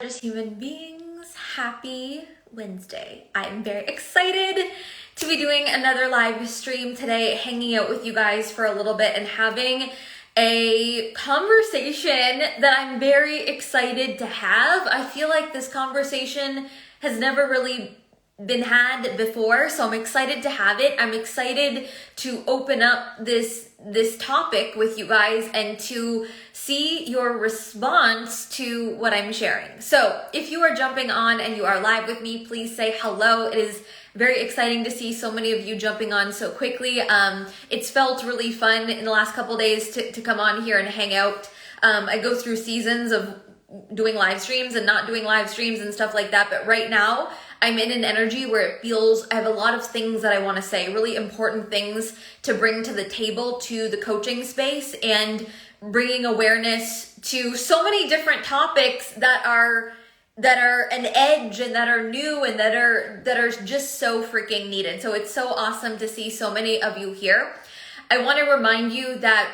Human beings, happy Wednesday. I'm very excited to be doing another live stream today, hanging out with you guys for a little bit and having a conversation that I'm very excited to have. I feel like this conversation has never really been had before, so I'm excited to have it. I'm excited to open up this topic with you guys and to see your response to what I'm sharing. So if you are jumping on and you are live with me, please say hello. It is very exciting to see so many of you jumping on so quickly. It's felt really fun in the last couple days to come on here and hang out. I go through seasons of doing live streams and not doing live streams and stuff like that, but right now I'm in an energy where it feels I have a lot of things that I want to say, really important things to bring to the table to the coaching space and bringing awareness to so many different topics that are an edge and that are new and that are just so freaking needed. So it's so awesome to see so many of you here. I want to remind you that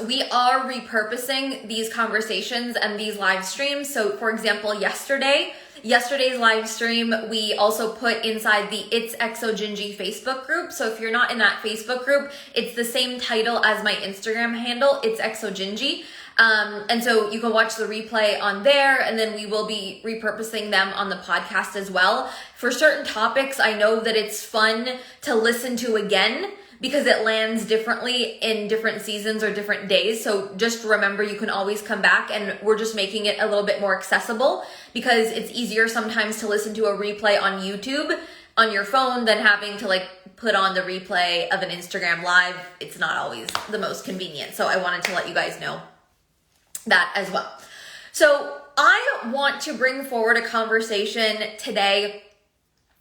we are repurposing these conversations and these live streams. So for example, yesterday's live stream, we also put inside the It's Exogingy Facebook group. So if you're not in that Facebook group, it's the same title as my Instagram handle, It's Exogingy. And so you can watch the replay on there, and then we will be repurposing them on the podcast as well. For certain topics, I know that it's fun to listen to again, because it lands differently in different seasons or different days. So just remember, you can always come back, and we're just making it a little bit more accessible because it's easier sometimes to listen to a replay on YouTube on your phone than having to put on the replay of an Instagram live. It's not always the most convenient. So I wanted to let you guys know that as well. So I want to bring forward a conversation today.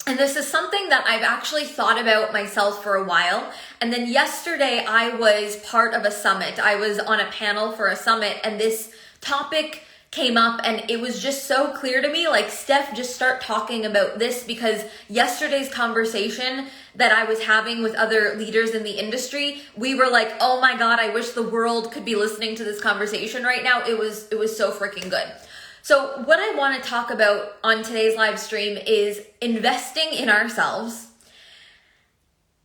And this is something that I've actually thought about myself for a while. And then yesterday I was part of a summit. I was on a panel for a summit, and this topic came up, and it was just so clear to me, Steph, just start talking about this, because yesterday's conversation that I was having with other leaders in the industry, we were like, oh my God, I wish the world could be listening to this conversation right now. It was so freaking good. So what I want to talk about on today's live stream is investing in ourselves.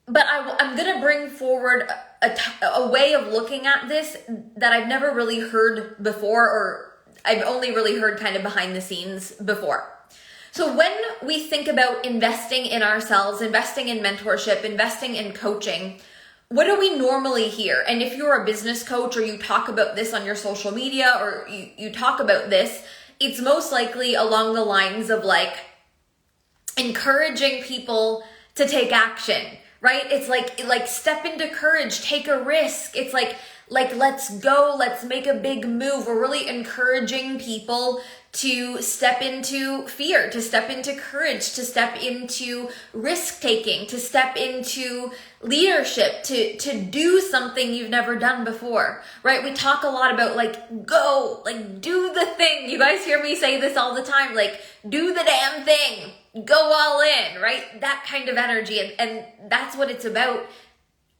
But I'm going to bring forward a way of looking at this that I've never really heard before, or I've only really heard kind of behind the scenes before. So when we think about investing in ourselves, investing in mentorship, investing in coaching, what do we normally hear? And if you're a business coach or you talk about this on your social media, or you talk about this, it's most likely along the lines of encouraging people to take action, right? It's like step into courage, take a risk. It's like let's go, let's make a big move. We're really encouraging people to step into fear, to step into courage, to step into risk taking, to step into leadership, to do something you've never done before, right? We talk a lot about go, do the thing. You guys hear me say this all the time, do the damn thing, go all in, right? That kind of energy. And that's what it's about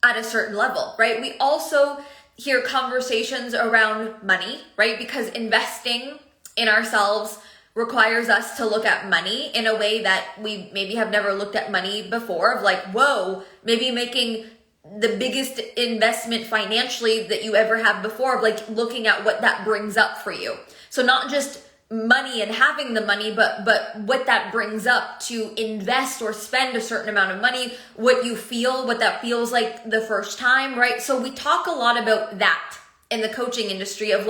at a certain level, right? We also hear conversations around money, right? Because investing in ourselves requires us to look at money in a way that we maybe have never looked at money before, of whoa, maybe making the biggest investment financially that you ever have before, of looking at what that brings up for you. So not just money and having the money, but what that brings up to invest or spend a certain amount of money, what you feel, what that feels like the first time, right? So we talk a lot about that in the coaching industry of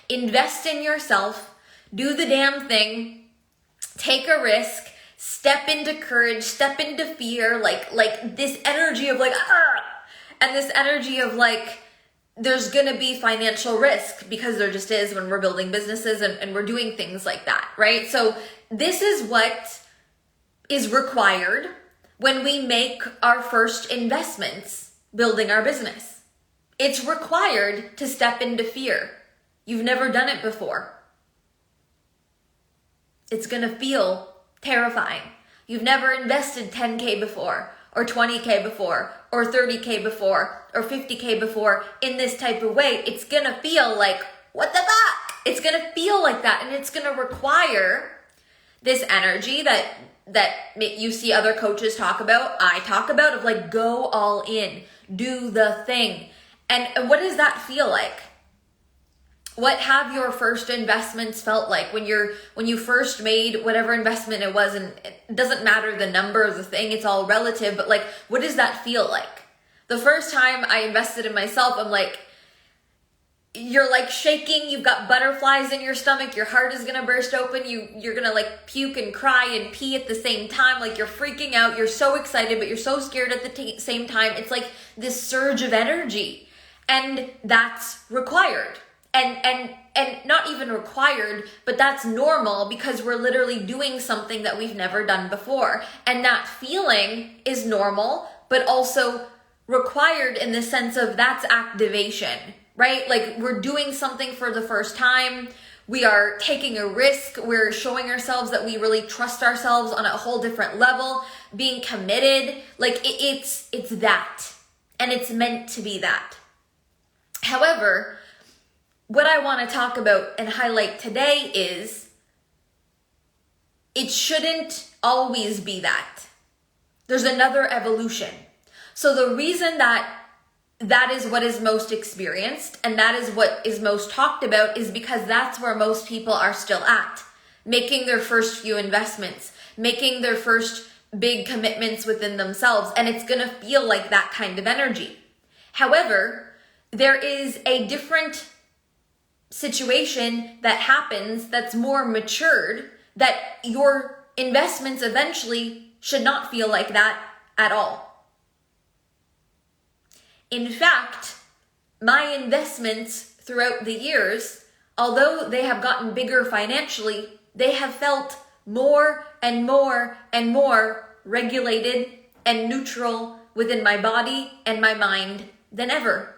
invest in yourself, do the damn thing, take a risk, step into courage, step into fear, this energy of and this energy of there's going to be financial risk, because there just is when we're building businesses and we're doing things like that, right? So this is what is required when we make our first investments building our business. It's required to step into fear. You've never done it before. It's going to feel terrifying. You've never invested 10K before, or 20K before, or 30K before, or 50K before in this type of way. It's going to feel like, what the fuck? It's going to feel like that, and it's going to require this energy that you see other coaches talk about, I talk about, of like, go all in, do the thing. And what does that feel like? What have your first investments felt like when you first made whatever investment it was? And it doesn't matter the number of the thing, it's all relative, but like, what does that feel like? The first time I invested in myself, I'm like, you're like shaking, you've got butterflies in your stomach, your heart is gonna burst open, you're gonna like puke and cry and pee at the same time, like you're freaking out, you're so excited, but you're so scared at the same time. It's like this surge of energy, and that's required. And not even required, but that's normal because we're literally doing something that we've never done before. And that feeling is normal, but also required in the sense of that's activation, right? Like we're doing something for the first time. We are taking a risk. We're showing ourselves that we really trust ourselves on a whole different level, being committed. Like it's that, and it's meant to be that. However, what I want to talk about and highlight today is it shouldn't always be that. There's another evolution. So the reason that is what is most experienced and that is what is most talked about is because that's where most people are still at, making their first few investments, making their first big commitments within themselves, and it's going to feel like that kind of energy. However, there is a different situation that happens that's more matured, that your investments eventually should not feel like that at all. In fact, my investments throughout the years, although they have gotten bigger financially, they have felt more and more and more regulated and neutral within my body and my mind than ever.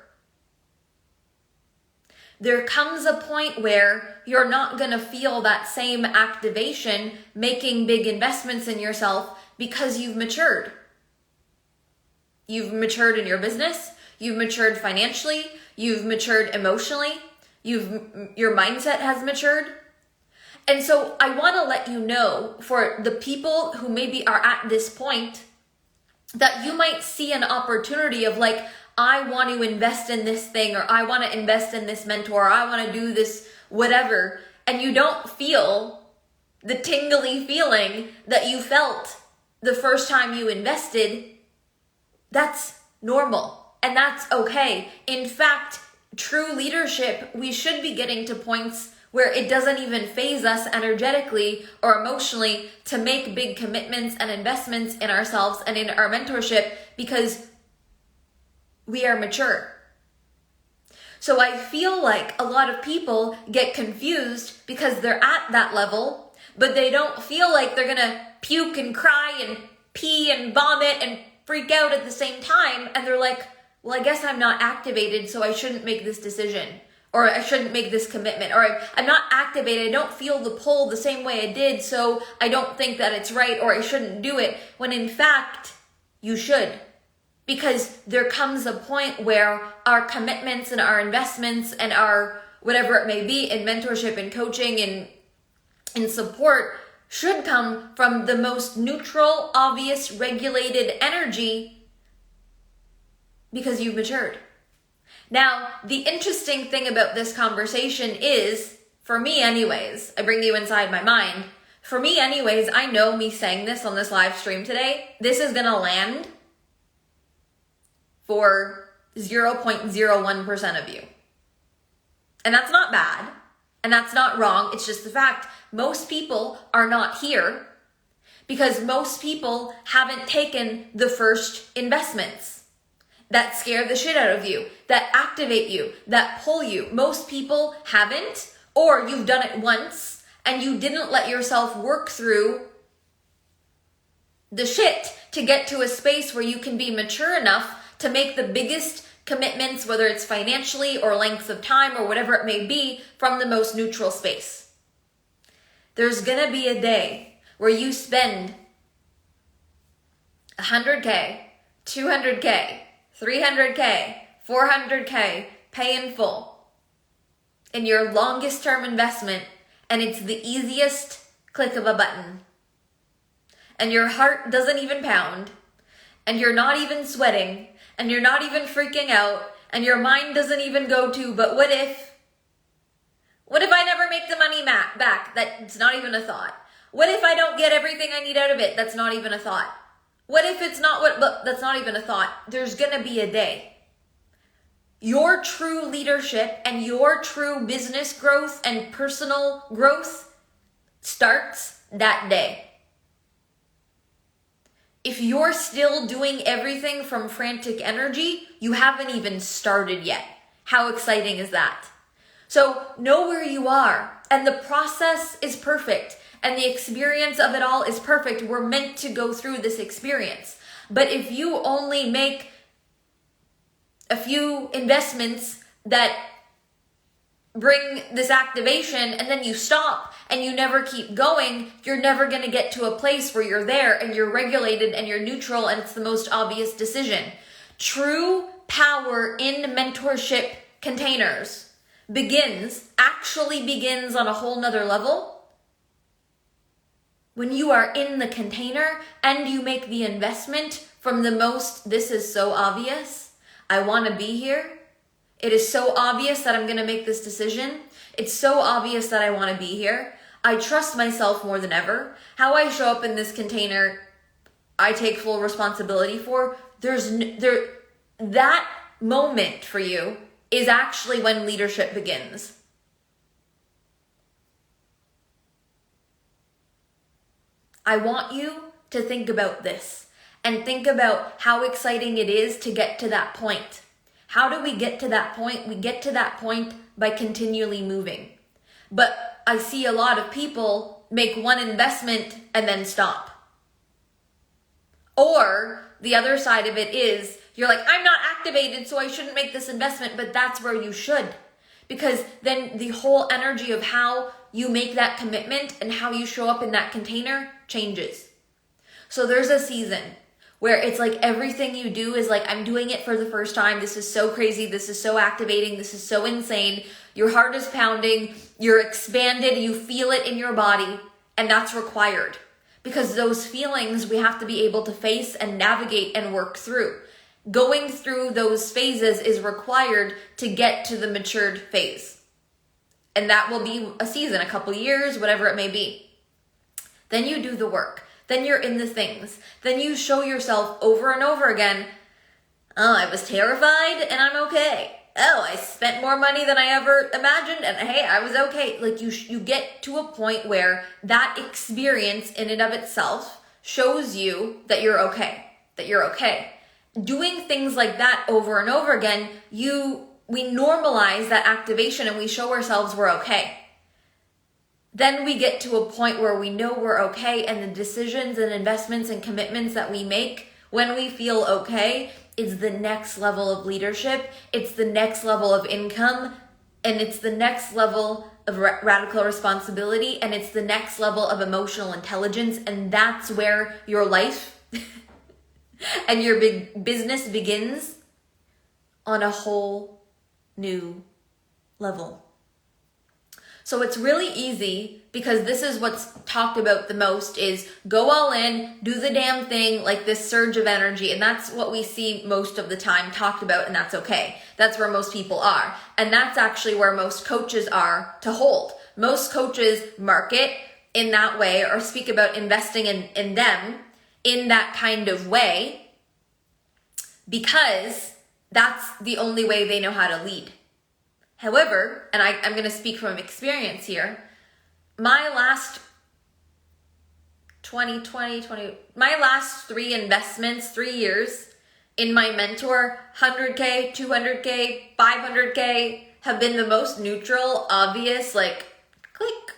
There comes a point where you're not going to feel that same activation making big investments in yourself because you've matured. You've matured in your business, you've matured financially, you've matured emotionally, your mindset has matured. And so I want to let you know, for the people who maybe are at this point, that you might see an opportunity of like, I want to invest in this thing, or I want to invest in this mentor, or I want to do this whatever, and you don't feel the tingly feeling that you felt the first time you invested. That's normal, and that's okay. In fact, true leadership, we should be getting to points where it doesn't even faze us energetically or emotionally to make big commitments and investments in ourselves and in our mentorship, because we are mature. So I feel like a lot of people get confused because they're at that level, but they don't feel like they're gonna puke and cry and pee and vomit and freak out at the same time. And they're like, well, I guess I'm not activated, so I shouldn't make this decision, or I shouldn't make this commitment, or I'm not activated, I don't feel the pull the same way I did, so I don't think that it's right, or I shouldn't do it, when in fact, you should. Because there comes a point where our commitments and our investments and our whatever it may be in mentorship and coaching and in support should come from the most neutral, obvious, regulated energy, because you've matured. Now, the interesting thing about this conversation is, for me anyways, I bring you inside my mind. For me anyways, I know me saying this on this live stream today, this is gonna land for 0.01% of you. And that's not bad, and that's not wrong, it's just the fact. Most people are not here because most people haven't taken the first investments that scare the shit out of you, that activate you, that pull you. Most people haven't, or you've done it once and you didn't let yourself work through the shit to get to a space where you can be mature enough to make the biggest commitments, whether it's financially or length of time or whatever it may be, from the most neutral space. There's gonna be a day where you spend 100K, 200K, 300K, 400K, pay in full. in your longest term investment, and it's the easiest click of a button. And your heart doesn't even pound, and you're not even sweating, and you're not even freaking out, and your mind doesn't even go to, but what if? What if I never make the money back? That's not even a thought. What if I don't get everything I need out of it? That's not even a thought. What if it's not but that's not even a thought. There's gonna be a day. Your true leadership and your true business growth and personal growth starts that day. If you're still doing everything from frantic energy, you haven't even started yet. How exciting is that? So know where you are, and the process is perfect, and the experience of it all is perfect. We're meant to go through this experience. But if you only make a few investments that bring this activation and then you stop and you never keep going, you're never going to get to a place where you're there and you're regulated and you're neutral and it's the most obvious decision. True power in mentorship containers actually begins on a whole nother level when you are in the container and you make the investment from the most, this is so obvious, I want to be here. It is so obvious that I'm going to make this decision. It's so obvious that I want to be here. I trust myself more than ever. How I show up in this container, I take full responsibility for. That moment for you is actually when leadership begins. I want you to think about this and think about how exciting it is to get to that point. How do we get to that point? We get to that point by continually moving. But I see a lot of people make one investment and then stop. Or the other side of it is, you're like, I'm not activated, so I shouldn't make this investment, but that's where you should. Because then the whole energy of how you make that commitment and how you show up in that container changes. So there's a season where it's like everything you do is like, I'm doing it for the first time. This is so crazy. This is so activating. This is so insane. Your heart is pounding. You're expanded. You feel it in your body. And that's required. Because those feelings we have to be able to face and navigate and work through. Going through those phases is required to get to the matured phase. And that will be a season, a couple years, whatever it may be. Then you do the work. Then you're in the things. Then you show yourself over and over again, oh, I was terrified and I'm okay. Oh, I spent more money than I ever imagined and hey, I was okay. Like you get to a point where that experience in and of itself shows you that you're okay, Doing things like that over and over again, we normalize that activation and we show ourselves we're okay. Then we get to a point where we know we're okay, and the decisions and investments and commitments that we make when we feel okay is the next level of leadership. It's the next level of income, and it's the next level of radical responsibility, and it's the next level of emotional intelligence, and that's where your life and your big business begins on a whole new level. So it's really easy, because this is what's talked about the most, is go all in, do the damn thing, like this surge of energy. And that's what we see most of the time talked about, and that's okay. That's where most people are. And that's actually where most coaches are to hold. Most coaches market in that way or speak about investing in them in that kind of way because that's the only way they know how to lead. However, and I'm going to speak from experience here, my last 3 investments, 3 years in my mentor, 100K, 200K, 500K have been the most neutral, obvious, like click.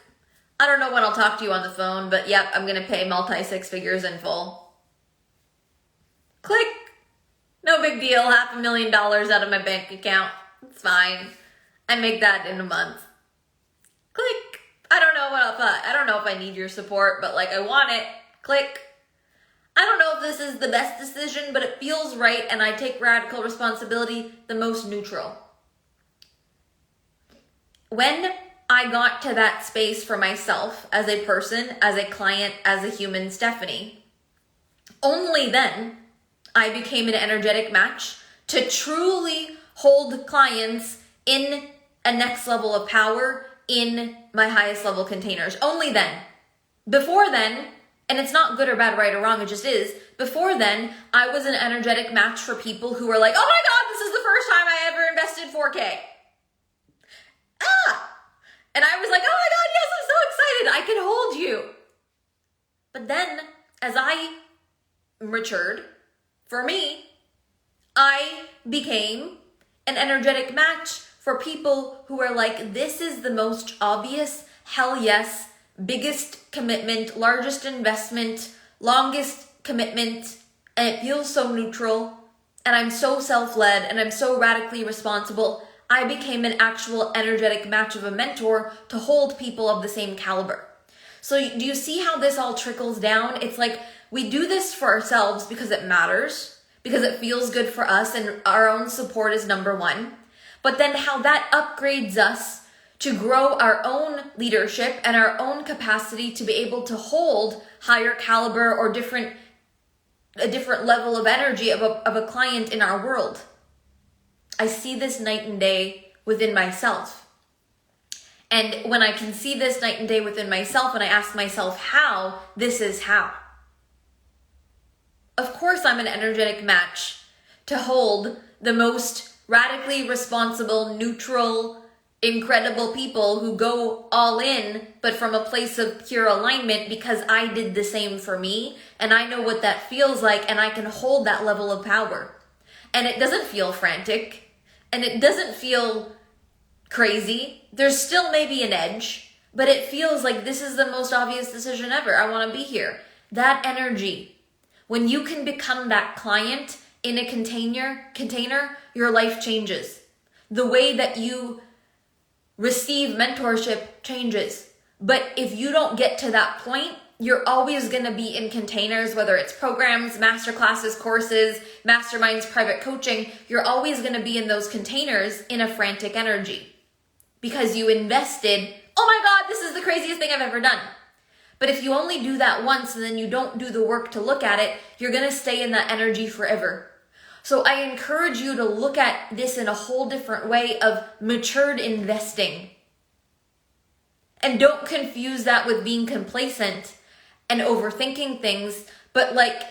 I don't know when I'll talk to you on the phone, but yep, I'm going to pay multi-6 figures in full. Click. No big deal. $500,000 out of my bank account. It's fine. I make that in a month. Click. I don't know if I need your support, but like I want it. Click. I don't know if this is the best decision, but it feels right, and I take radical responsibility, the most neutral. when I got to that space for myself as a person, as a client, as a human Stephanie, only then I became an energetic match to truly hold clients in a next level of power in my highest level containers. Only then. Before then, and it's not good or bad, right or wrong, it just is. Before then, I was an energetic match for people who were like, oh my God, this is the first time I ever invested 4K. And I was like, oh my God, yes, I'm so excited. I can hold you. But then, as I matured, for me, I became an energetic match for people who are like, this is the most obvious, hell yes, biggest commitment, largest investment, longest commitment, and it feels so neutral, and I'm so self-led, and I'm so radically responsible. I became an actual energetic match of a mentor to hold people of the same caliber. So do you see how this all trickles down? It's like we do this for ourselves because it matters, because it feels good for us, and our own support is number one. But then how that upgrades us to grow our own leadership and our own capacity to be able to hold higher caliber or a different level of energy of a client in our world. I see this night and day within myself. And when I can see this night and day within myself and I ask myself how, this is how. Of course I'm an energetic match to hold the most radically responsible, neutral, incredible people who go all in, but from a place of pure alignment, because I did the same for me and I know what that feels like, and I can hold that level of power. And it doesn't feel frantic and it doesn't feel crazy. There's still maybe an edge, but it feels like this is the most obvious decision ever. I want to be here. That energy, when you can become that client in a container, your life changes. The way that you receive mentorship changes. But if you don't get to that point, you're always going to be in containers, whether it's programs, masterclasses, courses, masterminds, private coaching. You're always going to be in those containers in a frantic energy because you invested, oh my God, this is the craziest thing I've ever done. But if you only do that once and then you don't do the work to look at it, you're going to stay in that energy forever. So I encourage you to look at this in a whole different way of matured investing. And don't confuse that with being complacent and overthinking things, but like,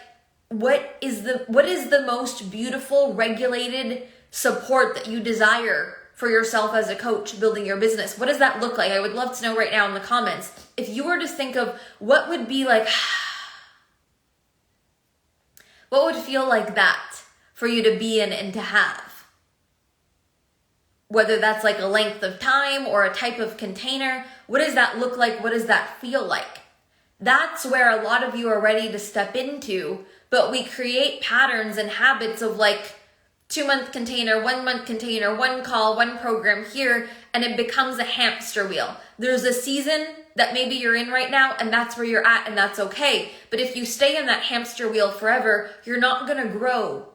what is the most beautiful, regulated support that you desire for yourself as a coach building your business? What does that look like? I would love to know right now in the comments. If you were to think of what would be like, what would feel like that for you to be in and to have? Whether that's like a length of time or a type of container, what does that look like? What does that feel like? That's where a lot of you are ready to step into, but we create patterns and habits of like 2-month container, 1-month container, one call, one program here, and it becomes a hamster wheel. There's a season that maybe you're in right now and that's where you're at, and that's okay. But if you stay in that hamster wheel forever, you're not going to grow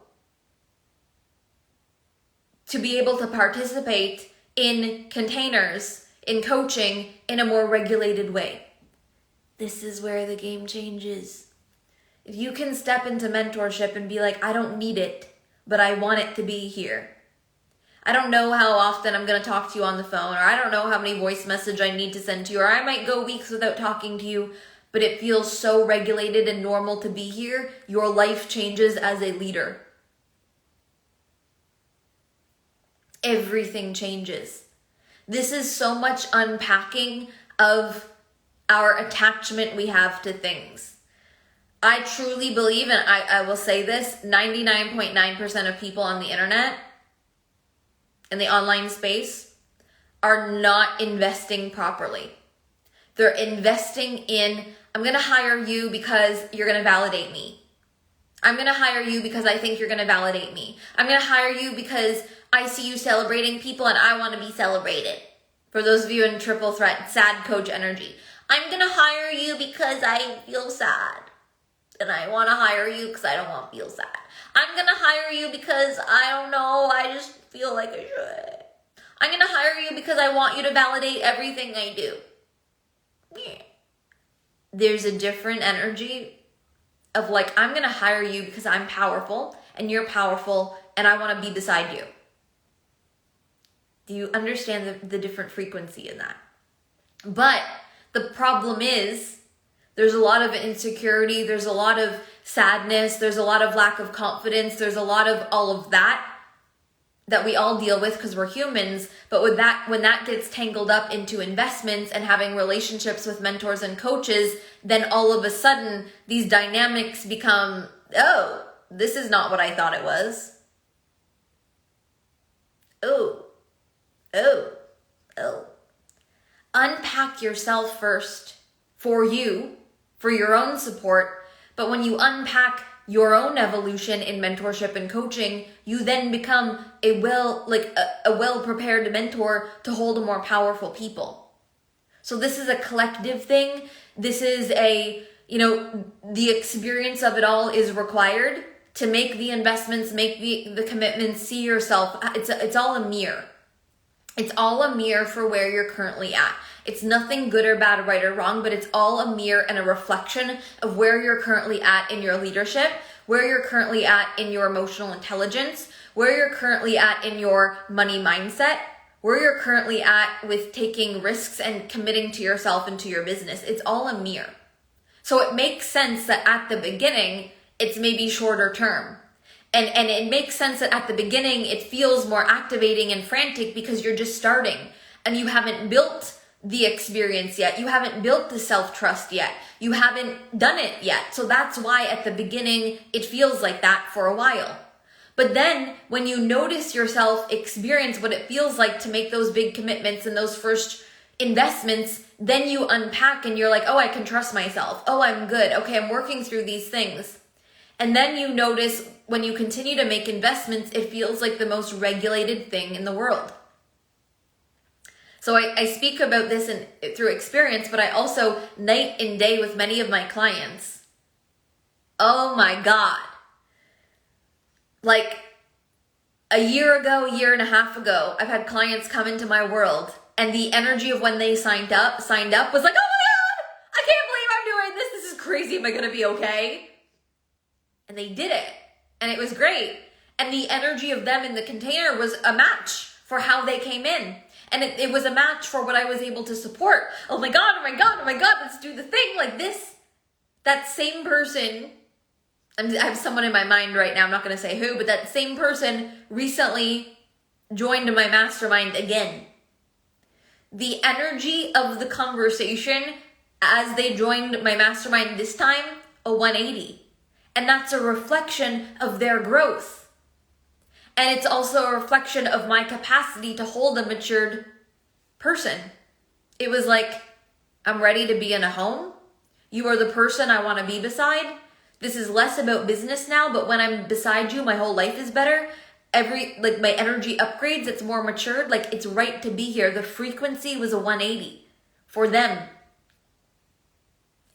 to be able to participate in containers, in coaching, in a more regulated way. This is where the game changes. If you can step into mentorship and be like, I don't need it, but I want it to be here. I don't know how often I'm going to talk to you on the phone, or I don't know how many voice message I need to send to you, or I might go weeks without talking to you, but it feels so regulated and normal to be here. Your life changes as a leader. Everything changes. This is so much unpacking of our attachment we have to things. I truly believe, and I will say this, 99.9% of people on the internet, in the online space, are not investing properly. They're investing in, I'm going to hire you because you're going to validate me. I'm going to hire you because I think you're going to validate me. I'm going to hire you because I see you celebrating people and I want to be celebrated. For those of you in triple threat, sad coach energy. I'm going to hire you because I feel sad. And I want to hire you because I don't want to feel sad. I'm going to hire you because I don't know, I just feel like I should. I'm going to hire you because I want you to validate everything I do. Yeah. There's a different energy of like, I'm going to hire you because I'm powerful and you're powerful and I want to be beside you. Do you understand the different frequency in that? But the problem is there's a lot of insecurity, there's a lot of sadness, there's a lot of lack of confidence, there's a lot of all of that we all deal with because we're humans. But with that, when that gets tangled up into investments and having relationships with mentors and coaches, then all of a sudden these dynamics become, oh, this is not what I thought it was. Oh. Unpack yourself first for you, for your own support. But when you unpack your own evolution in mentorship and coaching, you then become a well-prepared mentor to hold more powerful people. So this is a collective thing. This is the experience of it all is required to make the investments, make the commitments, see yourself. It's all a mirror. It's all a mirror for where you're currently at. It's nothing good or bad, right or wrong, but it's all a mirror and a reflection of where you're currently at in your leadership, where you're currently at in your emotional intelligence, where you're currently at in your money mindset, where you're currently at with taking risks and committing to yourself and to your business. It's all a mirror. So it makes sense that at the beginning, it's maybe shorter term. And it makes sense that at the beginning, it feels more activating and frantic because you're just starting and you haven't built the experience yet. You haven't built the self-trust yet. You haven't done it yet. So that's why at the beginning, it feels like that for a while. But then when you notice yourself experience what it feels like to make those big commitments and those first investments, then you unpack and you're like, oh, I can trust myself. Oh, I'm good. Okay, I'm working through these things. And then you notice when you continue to make investments, it feels like the most regulated thing in the world. So I speak about this through experience, but I also night and day with many of my clients. Oh my God. Like a year and a half ago, I've had clients come into my world and the energy of when they signed up was like, oh my God, I can't believe I'm doing this. This is crazy. Am I going to be okay? And they did it. And it was great. And the energy of them in the container was a match for how they came in. And it was a match for what I was able to support. Oh my God, let's do the thing like this. That same person, I have someone in my mind right now, I'm not going to say who, but that same person recently joined my mastermind again. The energy of the conversation as they joined my mastermind this time, a 180. And that's a reflection of their growth. And it's also a reflection of my capacity to hold a matured person. It was like, I'm ready to be in a home. You are the person I want to be beside. This is less about business now, but when I'm beside you, my whole life is better. My energy upgrades, it's more matured. Like, it's right to be here. The frequency was a 180 for them.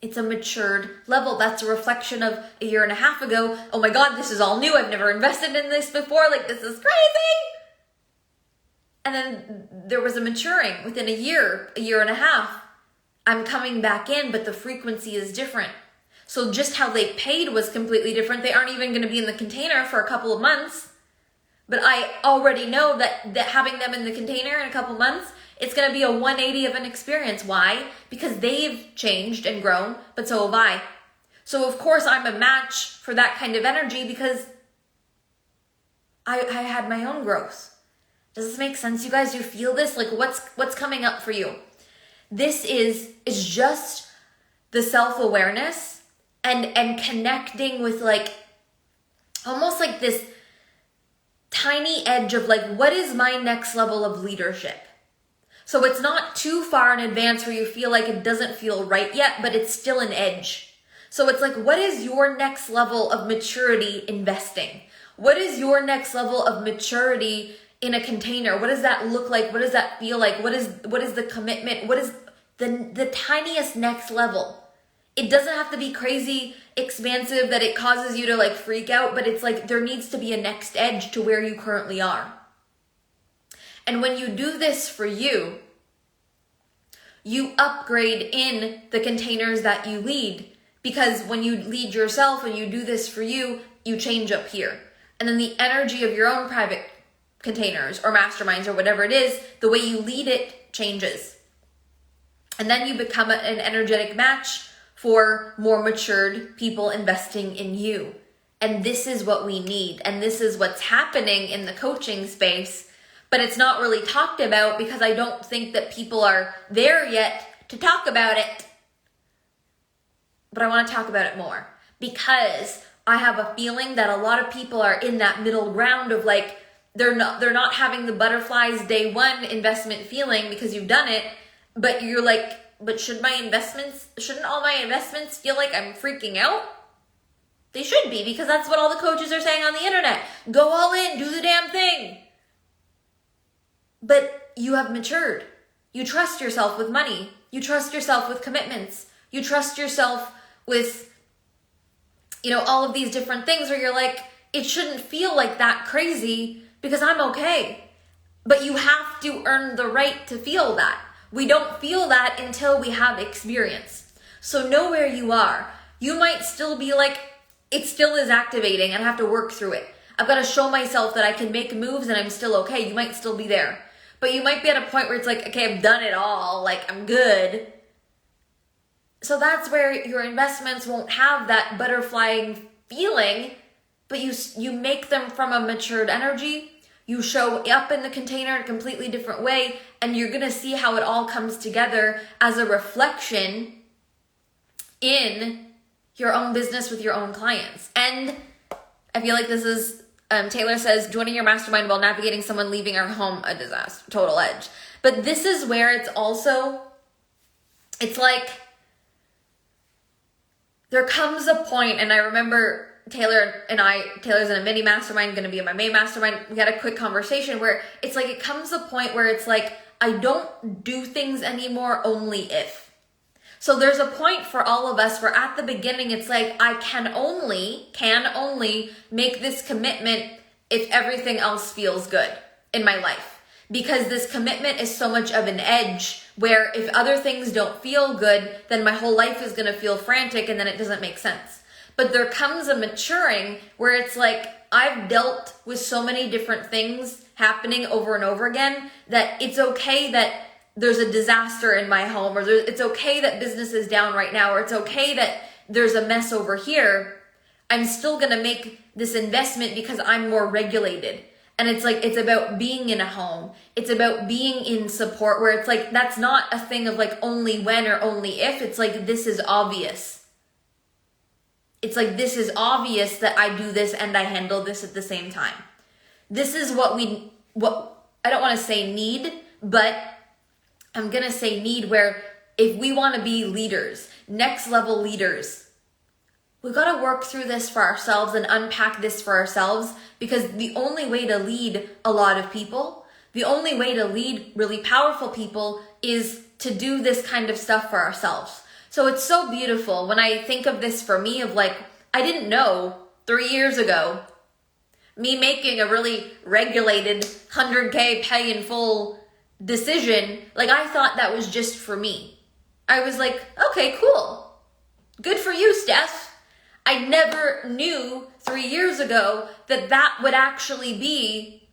It's a matured level. That's a reflection of a year and a half ago. Oh my God, this is all new. I've never invested in this before. Like, this is crazy. And then there was a maturing within a year and a half. I'm coming back in, but the frequency is different. So just how they paid was completely different. They aren't even going to be in the container for a couple of months. But I already know that having them in the container in a couple of months, it's going to be a 180 of an experience. Why? Because they've changed and grown, but so have I. So of course I'm a match for that kind of energy because I had my own growth. Does this make sense? You guys, do you feel this? Like, what's coming up for you? This is just the self-awareness and connecting with like almost like this tiny edge of like, what is my next level of leadership? So it's not too far in advance where you feel like it doesn't feel right yet, but it's still an edge. So it's like, what is your next level of maturity investing? What is your next level of maturity in a container? What does that look like? What does that feel like? What is the commitment? What is the tiniest next level? It doesn't have to be crazy expansive that it causes you to like freak out, but it's like there needs to be a next edge to where you currently are. And when you do this for you, you upgrade in the containers that you lead. Because when you lead yourself and you do this for you, you change up here. And then the energy of your own private containers or masterminds or whatever it is, the way you lead it changes. And then you become an energetic match for more matured people investing in you. And this is what we need. And this is what's happening in the coaching space. But it's not really talked about because I don't think that people are there yet to talk about it. But I want to talk about it more because I have a feeling that a lot of people are in that middle ground of like, they're not having the butterflies day one investment feeling because you've done it, but you're like, but shouldn't all my investments feel like I'm freaking out? They should be, because that's what all the coaches are saying on the internet. Go all in, do the damn thing. But you have matured. You trust yourself with money. You trust yourself with commitments. You trust yourself with, all of these different things where you're like, it shouldn't feel like that crazy because I'm okay. But you have to earn the right to feel that. We don't feel that until we have experience. So know where you are. You might still be like, it still is activating and I have to work through it. I've got to show myself that I can make moves and I'm still okay. You might still be there. But you might be at a point where it's like, okay, I've done it all. Like, I'm good. So that's where your investments won't have that butterflying feeling, but you make them from a matured energy. You show up in the container in a completely different way, and you're going to see how it all comes together as a reflection in your own business with your own clients. And I feel like this is, Taylor says, joining your mastermind while navigating someone leaving our home, a disaster, total edge. But this is where it's like, there comes a point, and I remember Taylor's in a mini mastermind, going to be in my main mastermind. We had a quick conversation where it's like, it comes a point where it's like, I don't do things anymore only if. So there's a point for all of us where at the beginning, it's like, I can only make this commitment if everything else feels good in my life. Because this commitment is so much of an edge where if other things don't feel good, then my whole life is going to feel frantic and then it doesn't make sense. But there comes a maturing where it's like, I've dealt with so many different things happening over and over again that it's okay that there's a disaster in my home, or it's okay that business is down right now, or it's okay that there's a mess over here. I'm still going to make this investment because I'm more regulated. And it's like, it's about being in a home. It's about being in support where it's like, that's not a thing of like only when or only if. It's like, this is obvious. It's like, this is obvious that I do this and I handle this at the same time. This is what I don't want to say need, but I'm going to say need, where if we want to be leaders, next level leaders, we've got to work through this for ourselves and unpack this for ourselves, because the only way to lead a lot of people, the only way to lead really powerful people is to do this kind of stuff for ourselves. So it's so beautiful when I think of this for me of like, I didn't know 3 years ago, me making a really regulated 100K pay in full decision, like I thought that was just for me. I was like, okay, cool. Good for you, Steph. I never knew 3 years ago that would actually be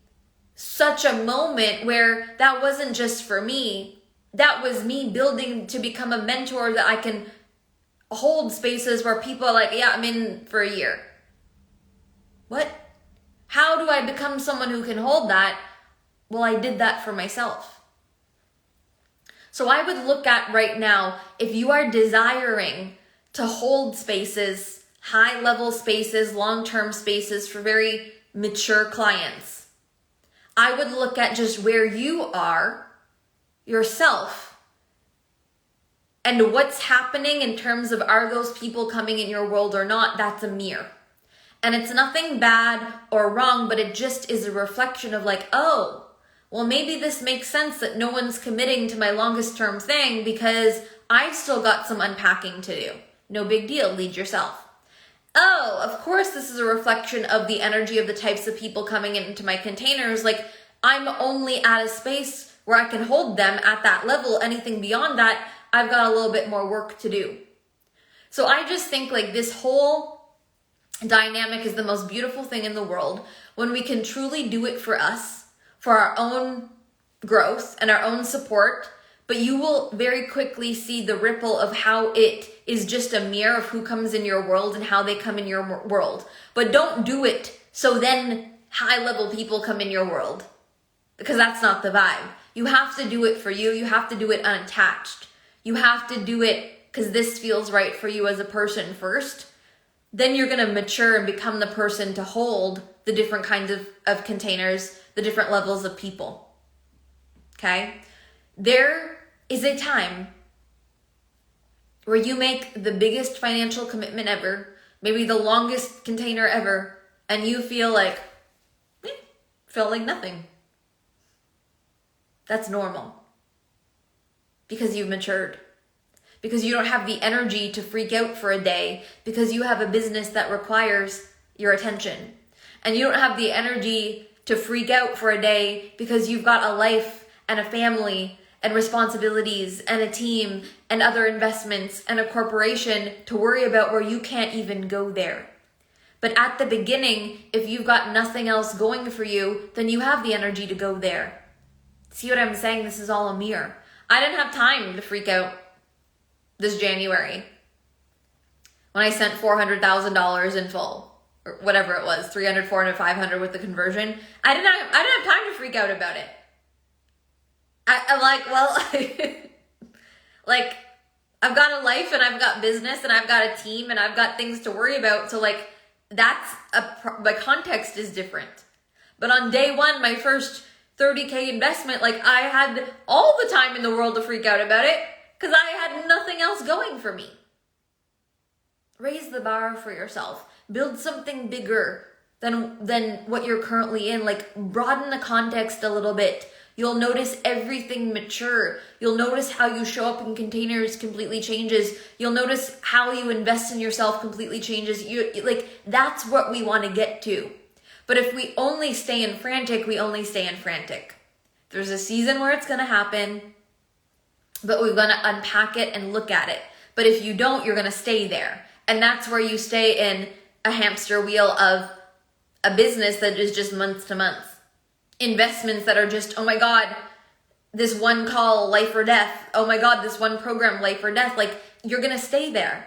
such a moment where that wasn't just for me. That was me building to become a mentor that I can hold spaces where people are like, yeah, I'm in for a year. What? How do I become someone who can hold that? Well, I did that for myself. So I would look at right now, if you are desiring to hold spaces, high level spaces, long-term spaces for very mature clients, I would look at just where you are yourself and what's happening in terms of, are those people coming in your world or not? That's a mirror. And it's nothing bad or wrong, but it just is a reflection of like, oh, well, maybe this makes sense that no one's committing to my longest term thing because I've still got some unpacking to do. No big deal, lead yourself. Oh, of course, this is a reflection of the energy of the types of people coming into my containers. Like, I'm only at a space where I can hold them at that level. Anything beyond that, I've got a little bit more work to do. So I just think like this whole dynamic is the most beautiful thing in the world when we can truly do it for us, for our own growth and our own support. But you will very quickly see the ripple of how it is just a mirror of who comes in your world and how they come in your world. But don't do it so then high level people come in your world, because that's not the vibe. You have to do it for you. You have to do it unattached. You have to do it because this feels right for you as a person first. Then you're going to mature and become the person to hold the different kinds of containers, the different levels of people. Okay? There is a time where you make the biggest financial commitment ever, maybe the longest container ever, and you feel like nothing. That's normal. Because you've matured. Because you don't have the energy to freak out for a day, because you have a business that requires your attention. And you don't have the energy to freak out for a day because you've got a life and a family and responsibilities and a team and other investments and a corporation to worry about where you can't even go there. But at the beginning, if you've got nothing else going for you, then you have the energy to go there. See what I'm saying? This is all a mirror. I didn't have time to freak out this January when I sent $400,000 in full, or whatever it was, 300, 400, 500 with the conversion. I didn't have time to freak out about it. I'm like, well, like, I've got a life and I've got business and I've got a team and I've got things to worry about. So like, my context is different. But on day one, my first $30K investment, like I had all the time in the world to freak out about it because I had nothing else going for me. Raise the bar for yourself. Build something bigger than what you're currently in. Like broaden the context a little bit. You'll notice everything mature. You'll notice how you show up in containers completely changes. You'll notice how you invest in yourself completely changes. That's what we want to get to. But if we only stay in frantic, we only stay in frantic. There's a season where it's going to happen, but we're going to unpack it and look at it. But if you don't, you're going to stay there. And that's where you stay in a hamster wheel of a business that is just month to month. Investments that are just, oh my God, this one call, life or death. Oh my God, this one program, life or death. Like you're going to stay there.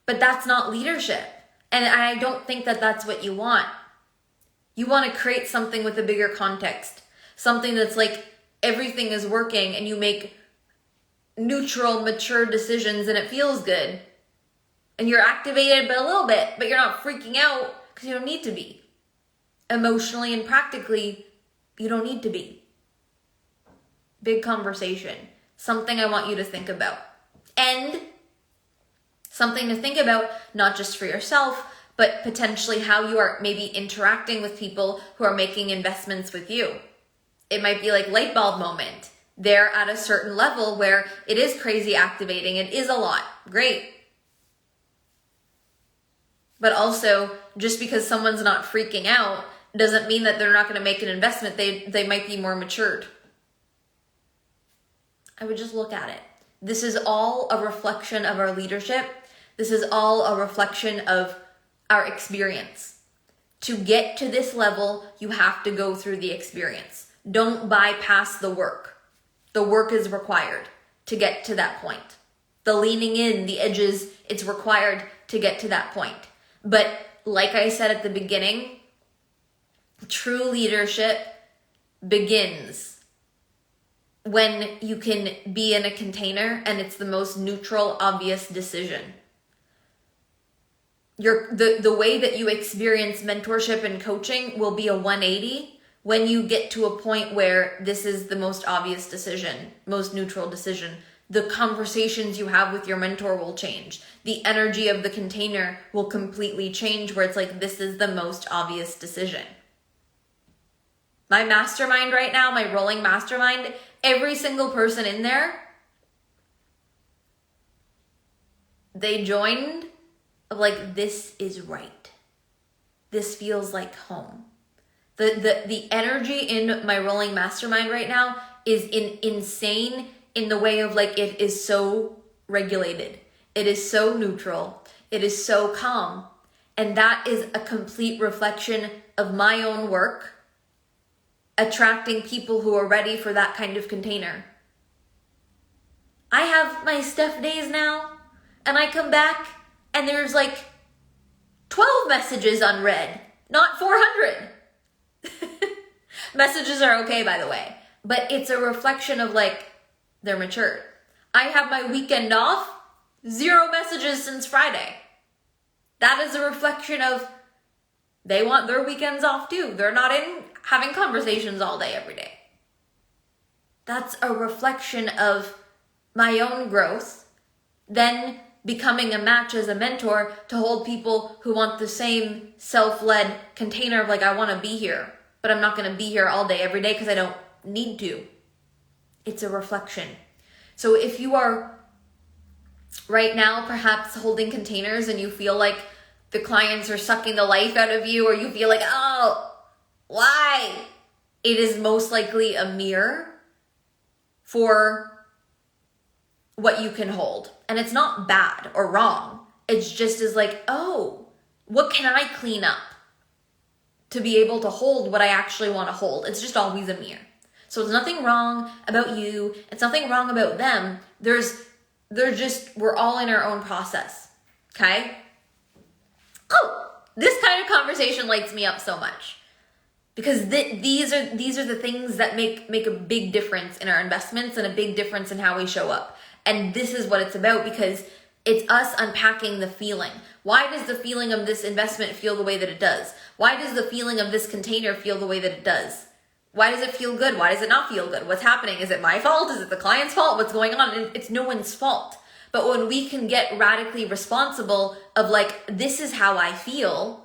But that's not leadership. And I don't think that that's what you want. You want to create something with a bigger context. Something that's like everything is working and you make neutral, mature decisions and it feels good. And you're activated but a little bit, but you're not freaking out because you don't need to be. Emotionally and practically, you don't need to be. Big conversation. Something I want you to think about. And something to think about, not just for yourself, but potentially how you are maybe interacting with people who are making investments with you. It might be like light bulb moment. They're at a certain level where it is crazy activating. It is a lot. Great. But also, just because someone's not freaking out doesn't mean that they're not going to make an investment. They might be more matured. I would just look at it. This is all a reflection of our leadership. This is all a reflection of our experience. To get to this level, you have to go through the experience. Don't bypass the work. The work is required to get to that point. The leaning in, the edges, it's required to get to that point. But like I said at the beginning, true leadership begins when you can be in a container and it's the most neutral, obvious decision. The way that you experience mentorship and coaching will be a 180 when you get to a point where this is the most obvious decision, most neutral decision. The conversations you have with your mentor will change. The energy of the container will completely change where it's like, this is the most obvious decision. My mastermind right now, my rolling mastermind, every single person in there, they joined of like, this is right. This feels like home. The energy in my rolling mastermind right now is insane in the way of like, it is so regulated. It is so neutral. It is so calm. And that is a complete reflection of my own work, attracting people who are ready for that kind of container. I have my Steph days now, and I come back and there's like 12 messages unread, not 400. Messages are okay, by the way, but it's a reflection of like, they're matured. I have my weekend off, 0 messages since Friday. That is a reflection of they want their weekends off too. They're not in having conversations all day, every day. That's a reflection of my own growth, then becoming a match as a mentor to hold people who want the same self-led container of like, I want to be here, but I'm not going to be here all day, every day because I don't need to. It's a reflection. So if you are right now perhaps holding containers and you feel like the clients are sucking the life out of you, or you feel like, oh, why? It is most likely a mirror for what you can hold. And it's not bad or wrong. It's just as like, oh, what can I clean up to be able to hold what I actually want to hold? It's just always a mirror. So there's nothing wrong about you. It's nothing wrong about them. We're all in our own process. Okay? Oh, this kind of conversation lights me up so much. Because these are the things that make a big difference in our investments and a big difference in how we show up. And this is what it's about, because it's us unpacking the feeling. Why does the feeling of this investment feel the way that it does? Why does the feeling of this container feel the way that it does? Why does it feel good? Why does it not feel good? What's happening? Is it my fault? Is it the client's fault? What's going on? It's no one's fault. But when we can get radically responsible of like, this is how I feel,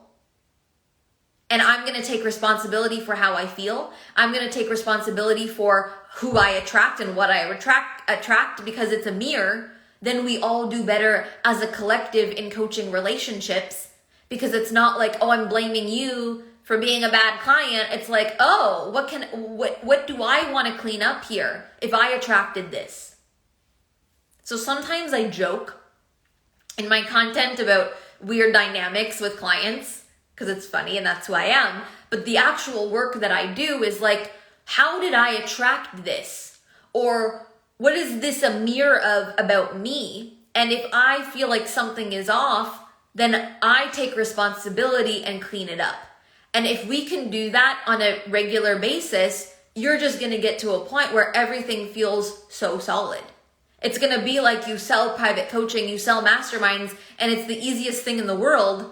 and I'm going to take responsibility for how I feel. I'm going to take responsibility for who I attract and what I attract because it's a mirror. Then we all do better as a collective in coaching relationships, because it's not like, oh, I'm blaming you for being a bad client. It's like, oh, what do I want to clean up here if I attracted this? So sometimes I joke in my content about weird dynamics with clients because it's funny and that's who I am. But the actual work that I do is like, how did I attract this? Or what is this a mirror of about me? And if I feel like something is off, then I take responsibility and clean it up. And if we can do that on a regular basis, you're just going to get to a point where everything feels so solid. It's going to be like you sell private coaching, you sell masterminds, and it's the easiest thing in the world.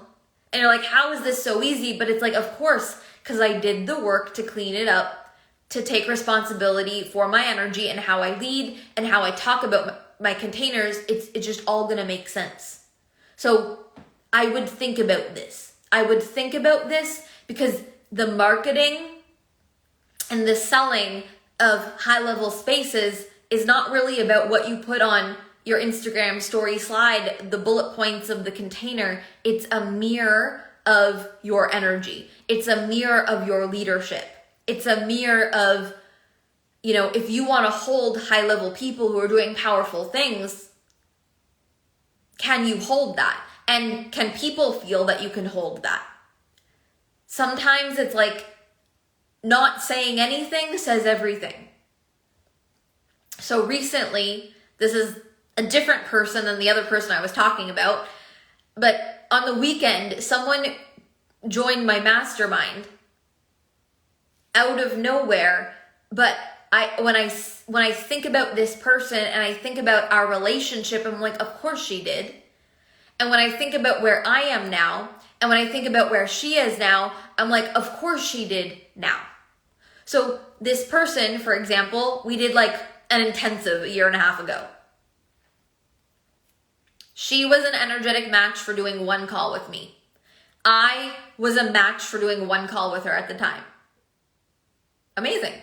And you're like, how is this so easy? But it's like, of course, because I did the work to clean it up, to take responsibility for my energy and how I lead and how I talk about my containers. It's just all going to make sense. So I would think about this. I would think about this because the marketing and the selling of high-level spaces is not really about what you put on your Instagram story slide, the bullet points of the container. It's a mirror of your energy. It's a mirror of your leadership. It's a mirror of, if you want to hold high-level people who are doing powerful things, can you hold that? And can people feel that you can hold that? Sometimes it's like not saying anything says everything. So recently, this is a different person than the other person I was talking about, but on the weekend, someone joined my mastermind out of nowhere. But when I think about this person and I think about our relationship, I'm like, of course she did. And when I think about where I am now, and when I think about where she is now, I'm like, of course she did now. So this person, for example, we did like an intensive a year and a half ago. She was an energetic match for doing one call with me. I was a match for doing one call with her at the time. Amazing.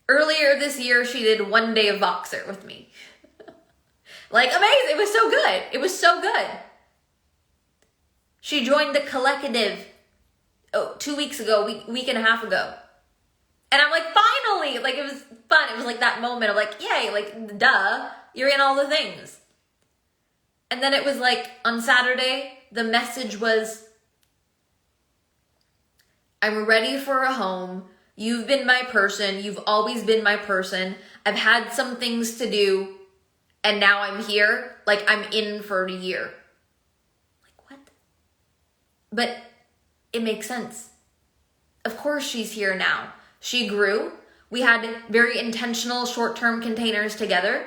Earlier this year, she did one day of Voxer with me. Like, amazing. It was so good. It was so good. She joined the collective 2 weeks ago, week and a half ago. And I'm like, finally, like, it was fun. It was like that moment of like, yay, like, duh, you're in all the things. And then it was like on Saturday, the message was, I'm ready for a home. You've been my person. You've always been my person. I've had some things to do, and now I'm here. Like, I'm in for a year. Like, what? But it makes sense. Of course she's here now. She grew. We had very intentional short-term containers together.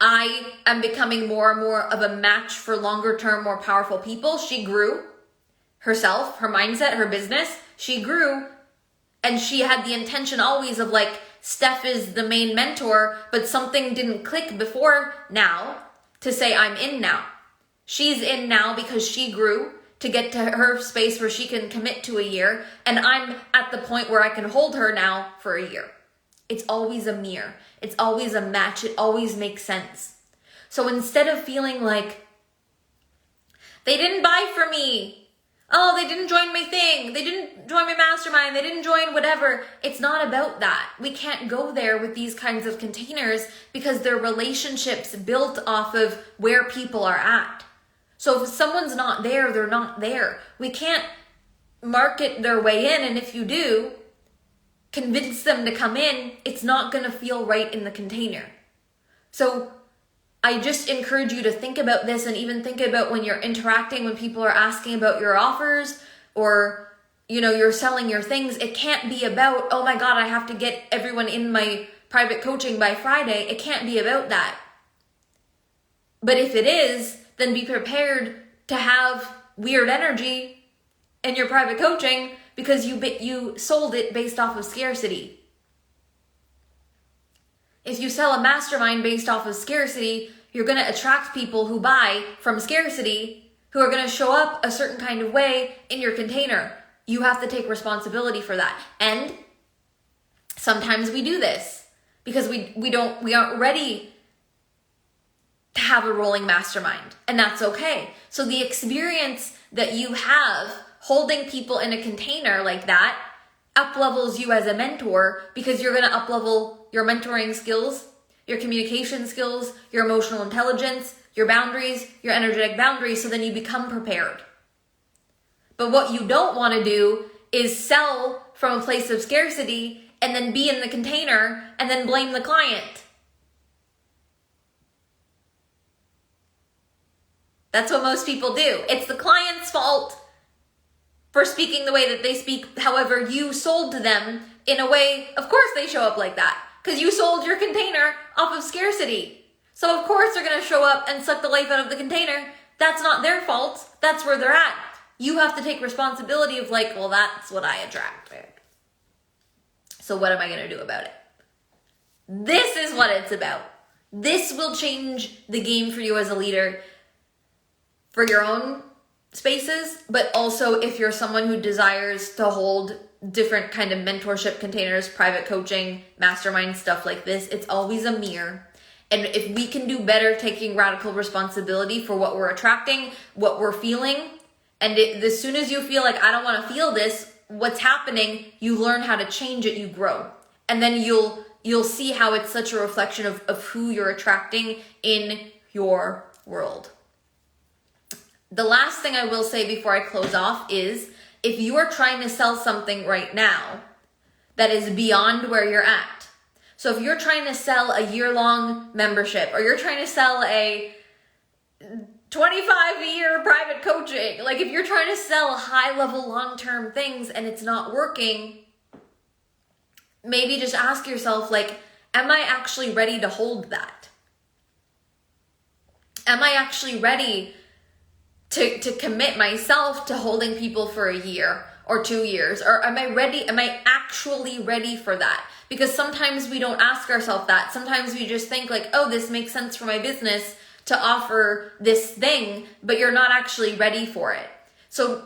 I am becoming more and more of a match for longer-term, more powerful people. She grew herself, her mindset, her business. She grew. And she had the intention always of like, Steph is the main mentor, but something didn't click before now to say I'm in now. She's in now because she grew to get to her space where she can commit to a year. And I'm at the point where I can hold her now for a year. It's always a mirror. It's always a match. It always makes sense. So instead of feeling like, they didn't buy for me, oh, they didn't join my thing, they didn't join my mastermind, they didn't join whatever. It's not about that. We can't go there with these kinds of containers because they're relationships built off of where people are at. So if someone's not there, they're not there. We can't market their way in, and if you do, convince them to come in, it's not going to feel right in the container. So I just encourage you to think about this, and even think about when you're interacting, when people are asking about your offers, or, you know, you're selling your things. It can't be about, oh my God, I have to get everyone in my private coaching by Friday. It can't be about that. But if it is, then be prepared to have weird energy in your private coaching because you sold it based off of scarcity. If you sell a mastermind based off of scarcity, you're going to attract people who buy from scarcity, who are going to show up a certain kind of way in your container. You have to take responsibility for that. And sometimes we do this because we aren't ready to have a rolling mastermind, and that's okay. So the experience that you have holding people in a container like that up-levels you as a mentor, because you're going to up-level your mentoring skills, your communication skills, your emotional intelligence, your boundaries, your energetic boundaries, so then you become prepared. But what you don't want to do is sell from a place of scarcity and then be in the container and then blame the client. That's what most people do. It's the client's fault for speaking the way that they speak. However, you sold to them in a way, of course they show up like that, because you sold your container off of scarcity. So of course they're going to show up and suck the life out of the container. That's not their fault. That's where they're at. You have to take responsibility of like, well, that's what I attracted. So what am I going to do about it? This is what it's about. This will change the game for you as a leader, for your own spaces, but also if you're someone who desires to hold different kind of mentorship containers, private coaching, mastermind, stuff like this, it's always a mirror. And if we can do better taking radical responsibility for what we're attracting, what we're feeling, and as soon as you feel like, I don't want to feel this, what's happening, you learn how to change it, you grow. And then you'll see how it's such a reflection of who you're attracting in your world. The last thing I will say before I close off is, if you are trying to sell something right now that is beyond where you're at. So if you're trying to sell a year-long membership, or you're trying to sell a 25-year private coaching, like if you're trying to sell high-level, long-term things and it's not working, maybe just ask yourself, like, am I actually ready to hold that? Am I actually ready to commit myself to holding people for a year or 2 years? Or am I actually ready for that? Because sometimes we don't ask ourselves that. Sometimes we just think like, oh, this makes sense for my business to offer this thing, but you're not actually ready for it. So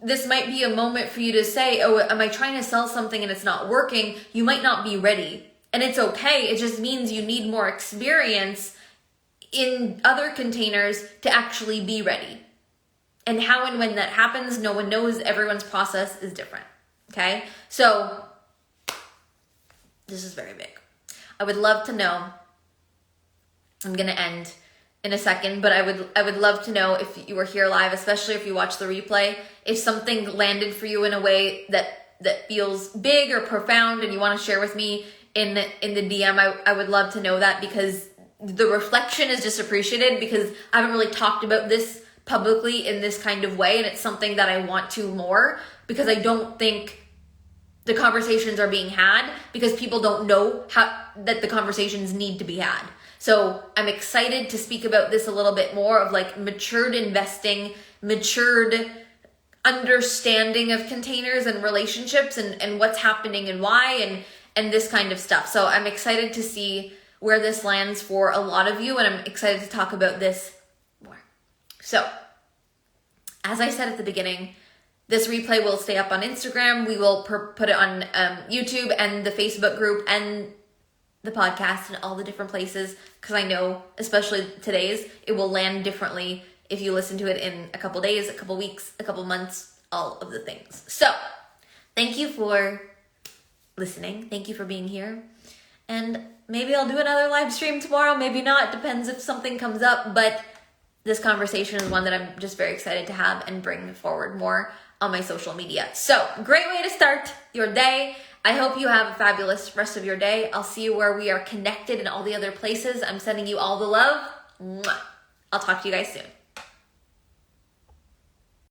this might be a moment for you to say, oh, am I trying to sell something and it's not working? You might not be ready. And it's okay. It just means you need more experience in other containers to actually be ready. And how and when that happens, no one knows. Everyone's process is different. Okay? So this is very big. I would love to know, I'm going to end in a second, but I would love to know if you were here live, especially if you watch the replay, if something landed for you in a way that feels big or profound and you want to share with me in the DM. I would love to know that, because the reflection is just appreciated, because I haven't really talked about this publicly in this kind of way, and it's something that I want to more, because I don't think the conversations are being had, because people don't know that the conversations need to be had. So I'm excited to speak about this a little bit more, of like matured investing, matured understanding of containers and relationships, and what's happening and why, and this kind of stuff. So I'm excited to see where this lands for a lot of you, and I'm excited to talk about this more. So, as I said at the beginning, this replay will stay up on Instagram. We will put it on YouTube and the Facebook group and the podcast and all the different places, because I know, especially today's, it will land differently if you listen to it in a couple days, a couple weeks, a couple months, all of the things. So, thank you for listening. Thank you for being here. And maybe I'll do another live stream tomorrow. Maybe not. Depends if something comes up. But this conversation is one that I'm just very excited to have and bring forward more on my social media. So, great way to start your day. I hope you have a fabulous rest of your day. I'll see you where we are connected in all the other places. I'm sending you all the love. Mwah. I'll talk to you guys soon.